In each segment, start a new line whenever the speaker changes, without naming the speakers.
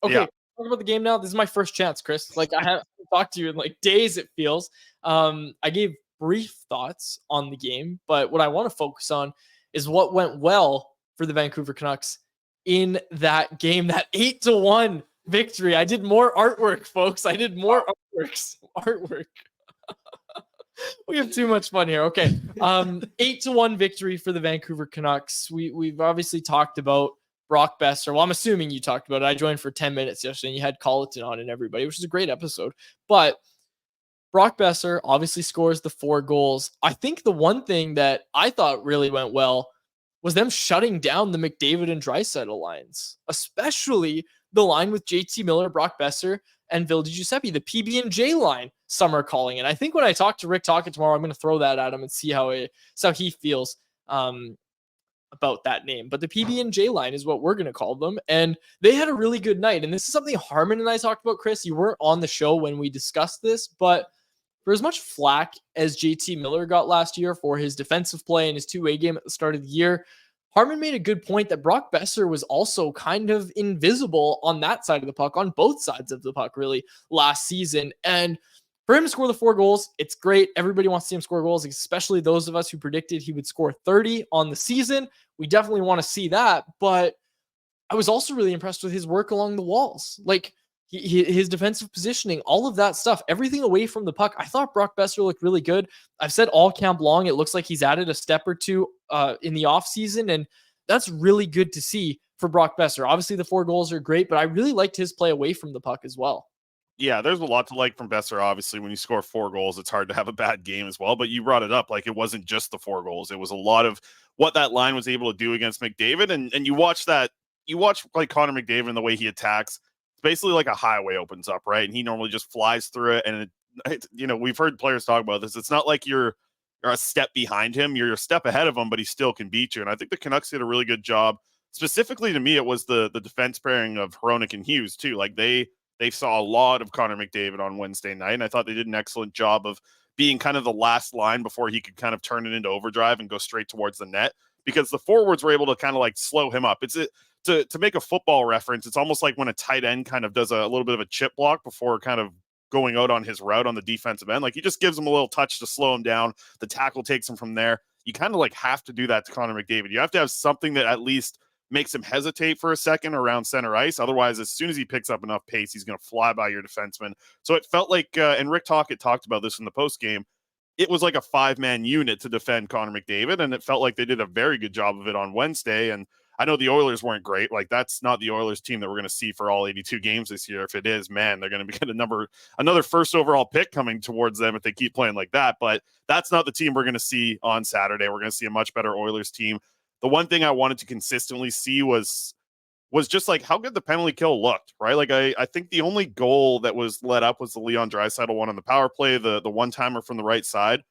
Okay,
Yeah.
talk about the game now. This is my first chance, Chris. Like I haven't talked to you in like days, it feels. I gave brief thoughts on the game, but what I want to focus on is what went well for the Vancouver Canucks in that game, that 8-1 victory. I did more artwork, folks. I did more artwork. We have too much fun here. Okay. 8-1 victory for the Vancouver Canucks. We've obviously talked about Brock Besser. Well, I'm assuming you talked about it. I joined for 10 minutes yesterday and you had Colleton on and everybody, which is a great episode. But Brock Besser obviously scores the 4 goals. I think the one thing that I thought really went well was them shutting down the McDavid and Draisaitl lines, especially the line with JT Miller, Brock Besser, and Vil Giuseppe, the PB&J line, some are calling it. I think when I talk to Rick Tocchet tomorrow, I'm going to throw that at him and see how he feels about that name. But the PB&J line is what we're going to call them. And they had a really good night. And this is something Harmon and I talked about, Chris. You weren't on the show when we discussed this, but for as much flack as JT Miller got last year for his defensive play and his two-way game at the start of the year, Harmon made a good point that Brock Besser was also kind of invisible on that side of the puck, on both sides of the puck, really, last season. And for him to score the 4 goals, it's great. Everybody wants to see him score goals, especially those of us who predicted he would score 30 on the season. We definitely want to see that. But I was also really impressed with his work along the walls. Like, his defensive positioning, all of that stuff, everything away from the puck. I thought Brock Besser looked really good. I've said all camp long, it looks like he's added a step or two in the offseason, and that's really good to see for Brock Besser. Obviously, the 4 goals are great, but I really liked his play away from the puck as well.
Yeah, there's a lot to like from Besser. Obviously, when you score 4 goals, it's hard to have a bad game as well. But you brought it up, like it wasn't just the 4 goals. It was a lot of what that line was able to do against McDavid. And you watch like Connor McDavid and the way he attacks. It's basically like a highway opens up, right? And he normally just flies through it. And we've heard players talk about this. It's not like you're a step behind him. You're a step ahead of him, but he still can beat you. And I think the Canucks did a really good job. Specifically to me, it was the defense pairing of Hronek and Hughes too. Like they saw a lot of Connor McDavid on Wednesday night, and I thought they did an excellent job of being kind of the last line before he could kind of turn it into overdrive and go straight towards the net, because the forwards were able to kind of like slow him up. To make a football reference, it's almost like when a tight end kind of does a little bit of a chip block before kind of going out on his route on the defensive end. Like he just gives him a little touch to slow him down. The tackle takes him from there. You kind of like have to do that to Connor McDavid. You have to have something that at least makes him hesitate for a second around center ice. Otherwise, as soon as he picks up enough pace, he's going to fly by your defenseman. So it felt like, and Rick Tocchet talked about this in the post game, it was like a 5-man unit to defend Connor McDavid, and it felt like they did a very good job of it on Wednesday. And I know the Oilers weren't great. Like that's not the Oilers team that we're going to see for all 82 games this year. If it is, man, they're going to get another first overall pick coming towards them if they keep playing like that. But that's not the team we're going to see on Saturday. We're going to see a much better Oilers team. The one thing I wanted to consistently see was just like how good the penalty kill looked, right? Like I think the only goal that was let up was the Leon Draisaitl one on the power play, the one-timer from the right side.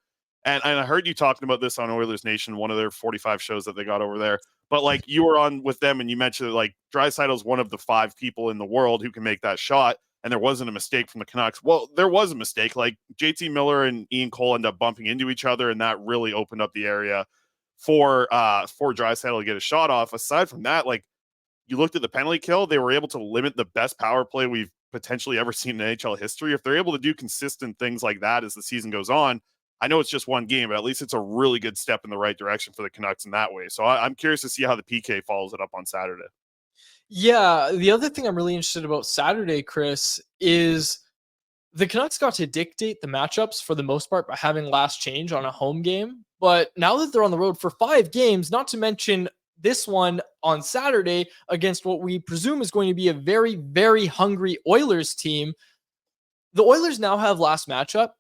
And I heard you talking about this on Oilers Nation, one of their 45 shows that they got over there. But like you were on with them and you mentioned that like Draisaitl's one of the 5 people in the world who can make that shot, and there wasn't a mistake from the Canucks. Well, there was a mistake. Like JT Miller and Ian Cole end up bumping into each other, and that really opened up the area for Draisaitl to get a shot off. Aside from that, like you looked at the penalty kill, they were able to limit the best power play we've potentially ever seen in NHL history. If they're able to do consistent things like that as the season goes on, I know it's just one game, but at least it's a really good step in the right direction for the Canucks in that way. So I'm curious to see how the PK follows it up on Saturday.
Yeah, the other thing I'm really interested about Saturday, Chris, is the Canucks got to dictate the matchups for the most part by having last change on a home game. But now that they're on the road for 5 games, not to mention this one on Saturday against what we presume is going to be a very, very hungry Oilers team, the Oilers now have last matchup.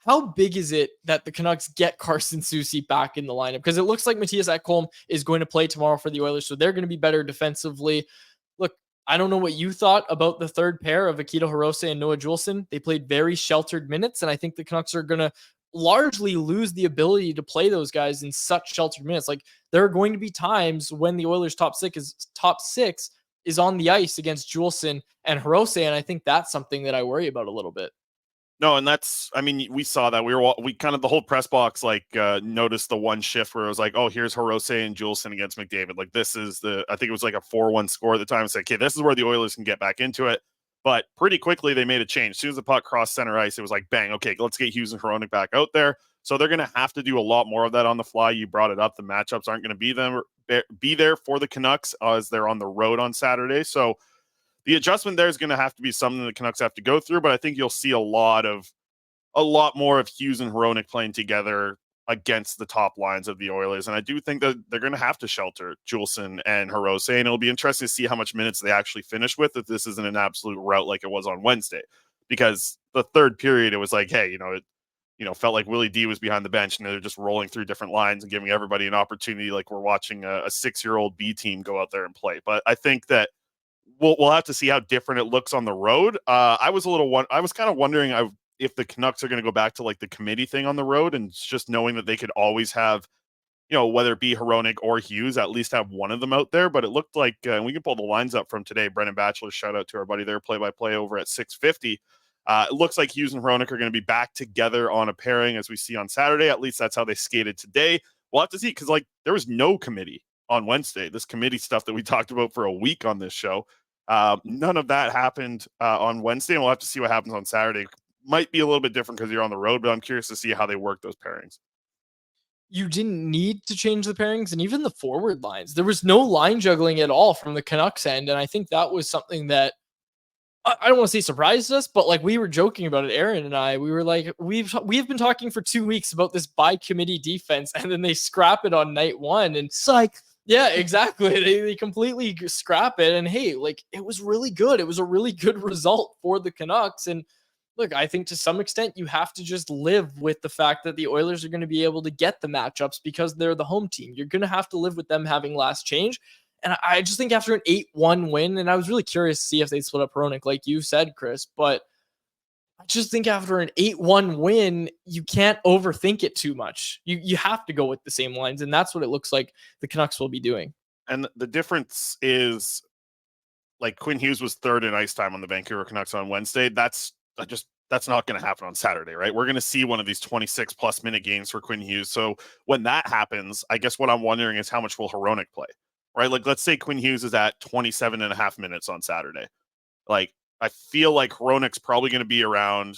How big is it that the Canucks get Carson Soucy back in the lineup? Because it looks like Matthias Ekholm is going to play tomorrow for the Oilers, so they're going to be better defensively. Look, I don't know what you thought about the third pair of Akito Hirose and Noah Juulsen. They played very sheltered minutes, and I think the Canucks are going to largely lose the ability to play those guys in such sheltered minutes. Like there are going to be times when the Oilers top six is on the ice against Juulsen and Hirose, and I think that's something that I worry about a little bit.
No, and that's, I mean, we saw that. We kind of, the whole press box, like, noticed the one shift where it was like, oh, here's Hirose and Juleson against McDavid. Like, this is I think it was like a 4-1 score at the time. It's like, okay, this is where the Oilers can get back into it. But pretty quickly, they made a change. As soon as the puck crossed center ice, it was like, bang, okay, let's get Hughes and Hronek back out there. So they're going to have to do a lot more of that on the fly. You brought it up. The matchups aren't going to be there for the Canucks as they're on the road on Saturday. So the adjustment there is going to have to be something the Canucks have to go through. But I think you'll see a lot more of Hughes and Hronek playing together against the top lines of the Oilers. And I do think that they're going to have to shelter Juleson and Hirose. And it'll be interesting to see how much minutes they actually finish with if this isn't an absolute rout like it was on Wednesday. Because the third period, it was like, hey, it felt like Willie D was behind the bench and they're just rolling through different lines and giving everybody an opportunity like we're watching a 6-year-old B team go out there and play. But I think that we'll have to see how different it looks on the road. I was kind of wondering if the Canucks are going to go back to like the committee thing on the road and just knowing that they could always have, whether it be Hronek or Hughes, at least have one of them out there. But it looked like, and we can pull the lines up from today. Brendan Batchelor, shout out to our buddy there, play-by-play over at 650. It looks like Hughes and Hronek are going to be back together on a pairing as we see on Saturday. At least that's how they skated today. We'll have to see because there was no committee on Wednesday. This committee stuff that we talked about for a week on this show. None of that happened on Wednesday, and we'll have to see what happens on Saturday. Might be a little bit different because you're on the road, but I'm curious to see how they work those pairings.
You didn't need to change the pairings and even the forward lines. There was no line juggling at all from the Canucks end. And I think that was something that I don't want to say surprised us, but like we were joking about it, Aaron and I, we were like, we've been talking for 2 weeks about this by committee defense, and then they scrap it on night one. And
psych.
Yeah, exactly. They completely scrap it. And hey, like it was really good. It was a really good result for the Canucks. And look, I think to some extent you have to just live with the fact that the Oilers are going to be able to get the matchups because they're the home team. You're going to have to live with them having last change. And I just think after an 8-1 win, and I was really curious to see if they'd split up Hronek, like you said, Chris, but I just think after an 8-1 win, you can't overthink it too much. You have to go with the same lines, and that's what it looks like the Canucks will be doing.
And the difference is, like, Quinn Hughes was third in ice time on the Vancouver Canucks on Wednesday. That's not going to happen on Saturday, right? We're going to see one of these 26-plus minute games for Quinn Hughes. So when that happens, I guess what I'm wondering is how much will Hronek play, right? Like, let's say Quinn Hughes is at 27 and a half minutes on Saturday. Like, I feel like Hronek's probably going to be around,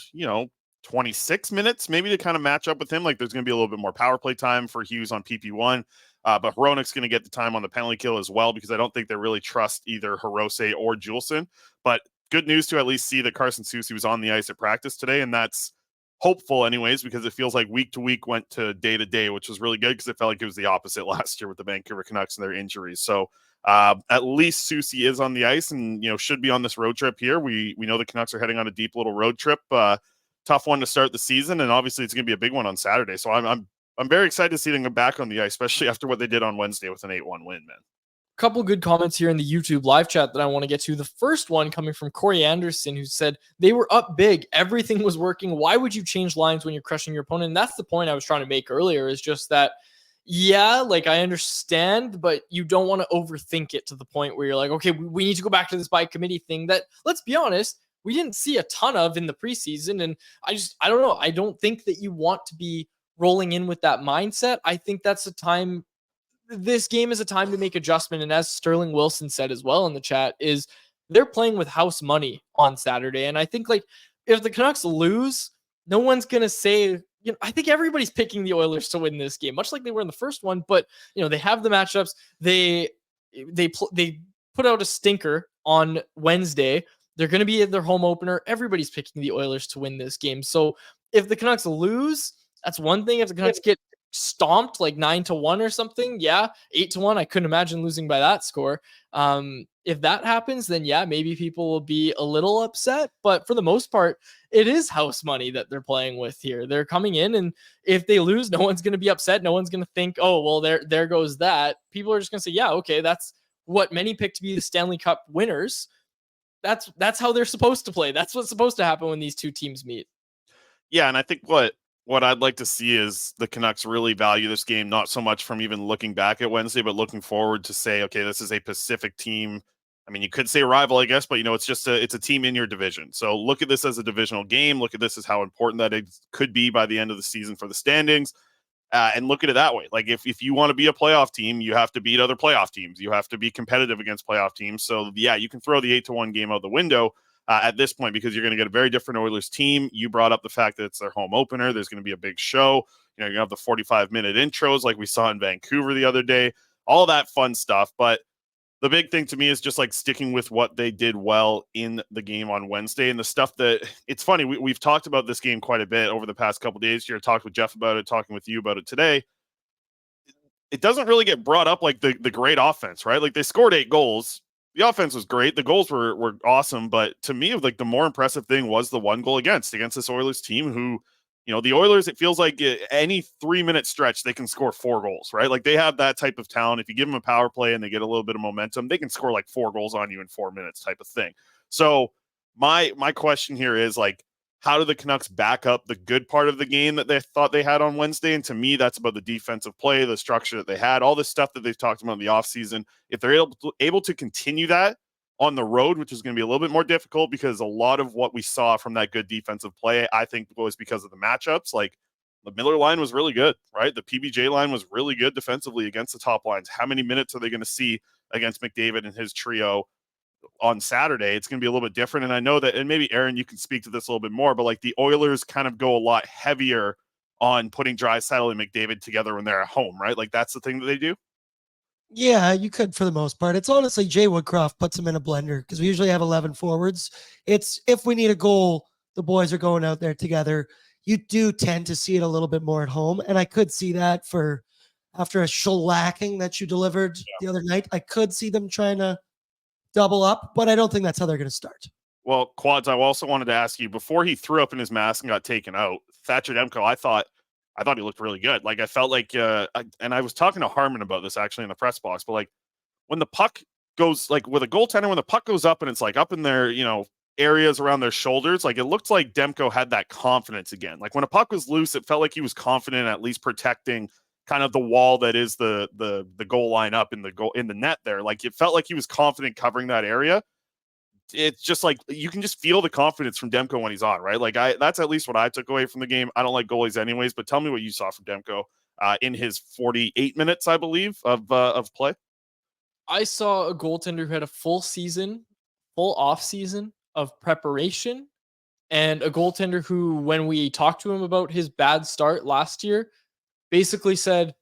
26 minutes, maybe to kind of match up with him. Like, there's going to be a little bit more power play time for Hughes on PP1. But Hronek's going to get the time on the penalty kill as well, because I don't think they really trust either Hirose or Juleson. But good news to at least see that Carson Soucy was on the ice at practice today, and that's hopeful anyways, because it feels like week to week went to day, which was really good because it felt like it was the opposite last year with the Vancouver Canucks and their injuries. So at least Soucy is on the ice and, should be on this road trip here. We know the Canucks are heading on a deep little road trip. Tough one to start the season, and obviously it's going to be a big one on Saturday. So I'm very excited to see them go back on the ice, especially after what they did on Wednesday with an 8-1 win, man.
Couple good comments here in the YouTube live chat that I want to get to. The first one coming from Corey Anderson, who said they were up big. Everything was working. Why would you change lines when you're crushing your opponent? And that's the point I was trying to make earlier, is just that, yeah, like I understand, but you don't want to overthink it to the point where you're like, okay, we need to go back to this by committee thing that, let's be honest, we didn't see a ton of in the preseason. And I don't know. I don't think that you want to be rolling in with that mindset. I think that's a time, this game is a time to make adjustment. And as Sterling Wilson said as well in the chat, is they're playing with house money on Saturday. And I think, like, if the Canucks lose, no one's going to say, I think everybody's picking the Oilers to win this game, much like they were in the first one. But, they have the matchups. They put out a stinker on Wednesday. They're going to be at their home opener. Everybody's picking the Oilers to win this game. So if the Canucks lose, that's one thing. If the Canucks get stomped like 9-1 or something, 8-1, I couldn't imagine losing by that score. If that happens, then maybe people will be a little upset, but for the most part, it is house money that they're playing with here. They're coming in, and if they lose, no one's going to be upset. No one's going to think, oh, well, there goes that. People are just going to say, okay, that's what many pick to be the Stanley Cup winners. That's how they're supposed to play. That's what's supposed to happen when these two teams meet.
Yeah, and I think what I'd like to see is the Canucks really value this game, not so much from even looking back at Wednesday, but looking forward to say, okay, this is a Pacific team I mean, you could say rival, I guess, but it's just it's a team in your division. So look at this as a divisional game. Look at this as how important that it could be by the end of the season for the standings. And look at it that way. Like if you want to be a playoff team, you have to beat other playoff teams. You have to be competitive against playoff teams. So yeah, you can throw the 8-1 game out the window at this point because you're going to get a very different Oilers team. You brought up the fact that it's their home opener. There's going to be a big show. You have the 45-minute intros like we saw in Vancouver the other day. All that fun stuff, but the big thing to me is just like sticking with what they did well in the game on Wednesday and the stuff that it's funny. We've talked about this game quite a bit over the past couple of days here, talked with Jeff about it, talking with you about it today. It doesn't really get brought up like the great offense, right? Like they scored 8 goals. The offense was great. The goals were awesome. But to me, like the more impressive thing was the 1 goal against this Oilers team who, the Oilers, it feels like any 3-minute stretch, they can score 4 goals, right? Like they have that type of talent. If you give them a power play and they get a little bit of momentum, they can score like 4 goals on you in 4 minutes type of thing. So my question here is like, how do the Canucks back up the good part of the game that they thought they had on Wednesday? And to me, that's about the defensive play, the structure that they had, all this stuff that they've talked about in the offseason. If they're able to continue that on the road, which is going to be a little bit more difficult because a lot of what we saw from that good defensive play, I think was because of the matchups. Like the Miller line was really good, right? The PBJ line was really good defensively against the top lines. How many minutes are they going to see against McDavid and his trio on Saturday? It's going to be a little bit different. And I know that, and maybe Aaron, you can speak to this a little bit more, but like the Oilers kind of go a lot heavier on putting Draisaitl and McDavid together when they're at home, right? Like that's the thing that they do.
Yeah, you could for the most part. It's honestly Jay Woodcroft puts them in a blender because we usually have 11 forwards. It's if we need a goal, the boys are going out there together. You do tend to see it a little bit more at home. And I could see that for after a shellacking that you delivered the other night. I could see them trying to double up, but I don't think that's how they're going to start.
Well, Quads, I also wanted to ask you before he threw up in his mask and got taken out, Thatcher Demko, I thought he looked really good. Like I felt like, and I was talking to Harmon about this actually in the press box, but like when the puck goes like with a goaltender, when the puck goes up and it's like up in their, areas around their shoulders, like it looked like Demko had that confidence again. Like when a puck was loose, it felt like he was confident at least protecting kind of the wall that is the goal line up in the net there. Like it felt like he was confident covering that area. It's just like you can just feel the confidence from Demko when he's on, right? Like that's at least what I took away from the game. I don't like goalies anyways, but tell me what you saw from Demko in his 48 minutes, I believe, of play.
I saw a goaltender who had a full off season of preparation, and a goaltender who, when we talked to him about his bad start last year, basically said,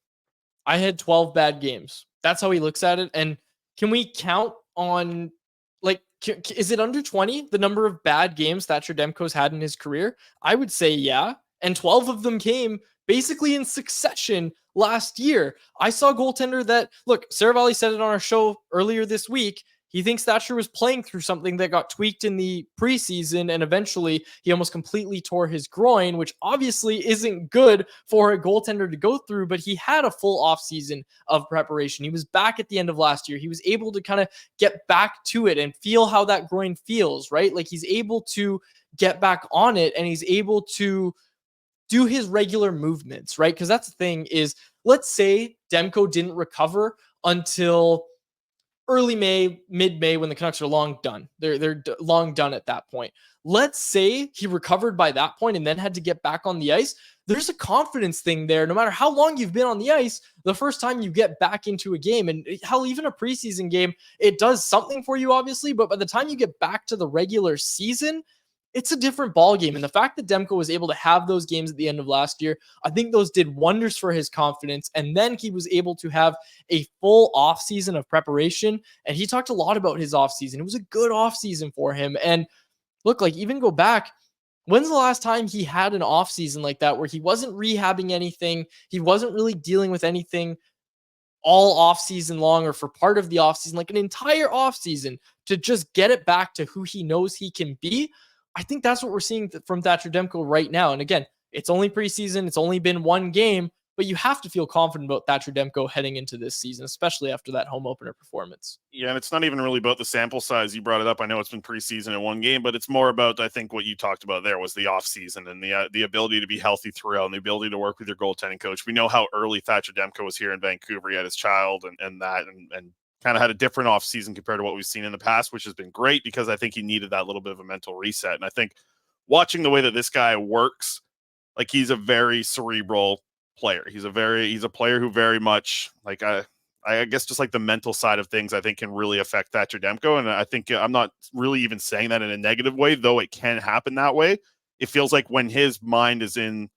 I had 12 bad games. That's how he looks at it. And can we count on, like, is it under 20, the number of bad games Thatcher Demko's had in his career? I would say yeah. And 12 of them came basically in succession last year. I saw a goaltender that, look, Saravalli said it on our show earlier this week. He thinks Thatcher was playing through something that got tweaked in the preseason, and eventually he almost completely tore his groin, which obviously isn't good for a goaltender to go through, but he had a full offseason of preparation. He was back at the end of last year. He was able to kind of get back to it and feel how that groin feels, right? Like he's able to get back on it, and he's able to do his regular movements, right? Because that's the thing is, let's say Demko didn't recover until early May, mid-May, when the Canucks are long done. They're long done at that point. Let's say he recovered by that point and then had to get back on the ice. There's a confidence thing there. No matter how long you've been on the ice, the first time you get back into a game, and hell, even a preseason game, it does something for you, obviously, but by the time you get back to the regular season, it's a different ball game. And the fact that Demko was able to have those games at the end of last year, I think those did wonders for his confidence. And then he was able to have a full offseason of preparation. And he talked a lot about his offseason. It was a good offseason for him. And look, like even go back, when's the last time he had an offseason like that where he wasn't rehabbing anything? He wasn't really dealing with anything all offseason long or for part of the offseason, like an entire offseason to just get it back to who he knows he can be. I think that's what we're seeing from Thatcher Demko right now. And again, it's only preseason. It's only been one game, but you have to feel confident about Thatcher Demko heading into this season, especially after that home opener performance.
Yeah, and it's not even really about the sample size. You brought it up. I know it's been preseason in one game, but it's more about, I think, what you talked about there was the offseason and the ability to be healthy throughout and the ability to work with your goaltending coach. We know how early Thatcher Demko was here in Vancouver. He had his child and kind of had a different offseason compared to what we've seen in the past, which has been great because I think he needed that little bit of a mental reset. And I think watching the way that this guy works, like he's a very cerebral player. He's a player who very much like I guess just like the mental side of things, I think can really affect Thatcher Demko. And I think I'm not really even saying that in a negative way, though it can happen that way. It feels like when his mind is in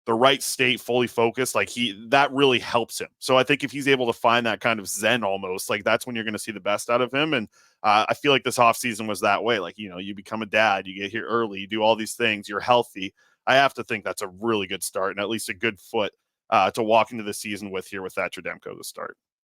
the right state, fully focused, like that really helps him. So I think if he's able to find that kind of zen almost, like that's when you're going to see the best out of him. And I feel like this offseason was that way. Like, you become a dad, you get here early, you do all these things, you're healthy. I have to think that's a really good start and at least a good foot to walk into the season with here with Thatcher Demko to start.